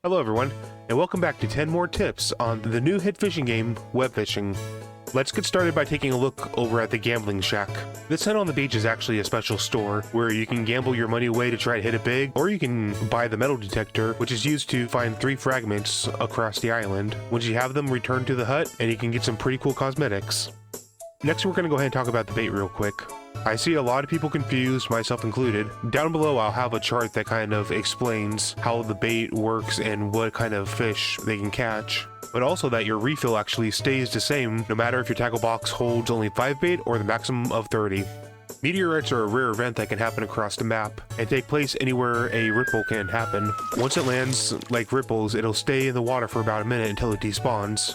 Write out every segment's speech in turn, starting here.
Hello everyone, and welcome back to 10 more tips on the new hit fishing game, web fishing. Let's get started by taking a look over at the Gambling Shack. This hut on the beach is actually a special store where you can gamble your money away to try to hit it big, or you can buy the metal detector, which is used to find 3 fragments across the island. Once you have them, return to the hut and you can get some pretty cool cosmetics. Next, we're going to go ahead and talk about the bait real quick. I see a lot of people confused, myself included. Down below I'll have a chart that kind of explains how the bait works and what kind of fish they can catch, but also that your refill actually stays the same no matter if your tackle box holds only 5 bait or the maximum of 30. Meteorites are a rare event that can happen across the map and take place anywhere a ripple can happen. Once it lands like ripples, it'll stay in the water for about a minute until it despawns.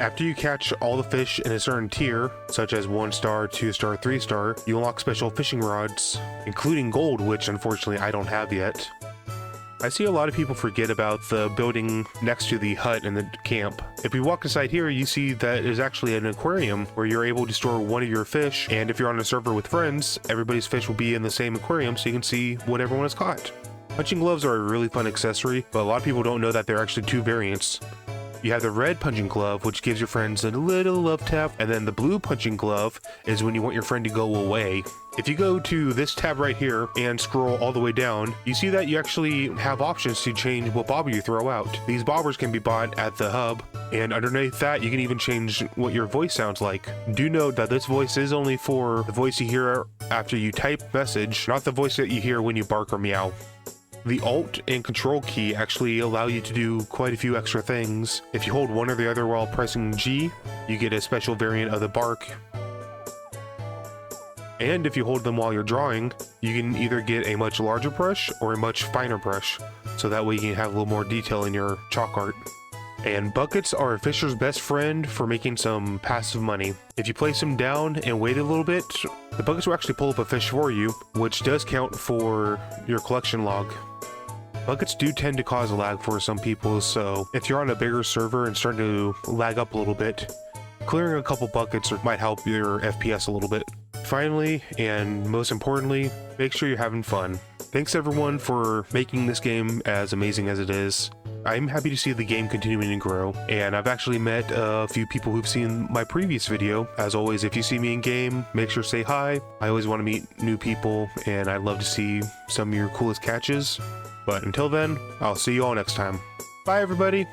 After you catch all the fish in a certain tier, such as 1 star, 2 star, 3 star, you unlock special fishing rods, including gold, which unfortunately I don't have yet. I see a lot of people forget about the building next to the hut and the camp. If we walk inside here, you see that there's actually an aquarium where you're able to store one of your fish, and if you're on a server with friends, everybody's fish will be in the same aquarium so you can see what everyone has caught. Punching gloves are a really fun accessory, but a lot of people don't know that there are actually 2 variants. You have the red punching glove, which gives your friends a little love tap, and then the blue punching glove is when you want your friend to go away. If you go to this tab right here and scroll all the way down, you see that you actually have options to change what bobber you throw out. These bobbers can be bought at the hub, and underneath that you can even change what your voice sounds like. Do note that this voice is only for the voice you hear after you type message, not the voice that you hear when you bark or meow. The Alt and Control key actually allow you to do quite a few extra things. If you hold one or the other while pressing G, you get a special variant of the bark. And if you hold them while you're drawing, you can either get a much larger brush or a much finer brush, so that way you can have a little more detail in your chalk art. And buckets are a fisher's best friend for making some passive money. If you place them down and wait a little bit, the buckets will actually pull up a fish for you, which does count for your collection log. Buckets do tend to cause a lag for some people, so if you're on a bigger server and starting to lag up a little bit, clearing a couple buckets might help your FPS a little bit. Finally, and most importantly, make sure you're having fun. Thanks everyone for making this game as amazing as it is. I'm happy to see the game continuing to grow, and I've actually met a few people who've seen my previous video. As always, if you see me in game, make sure to say hi. I always want to meet new people, and I'd love to see some of your coolest catches. But until then, I'll see you all next time. Bye everybody!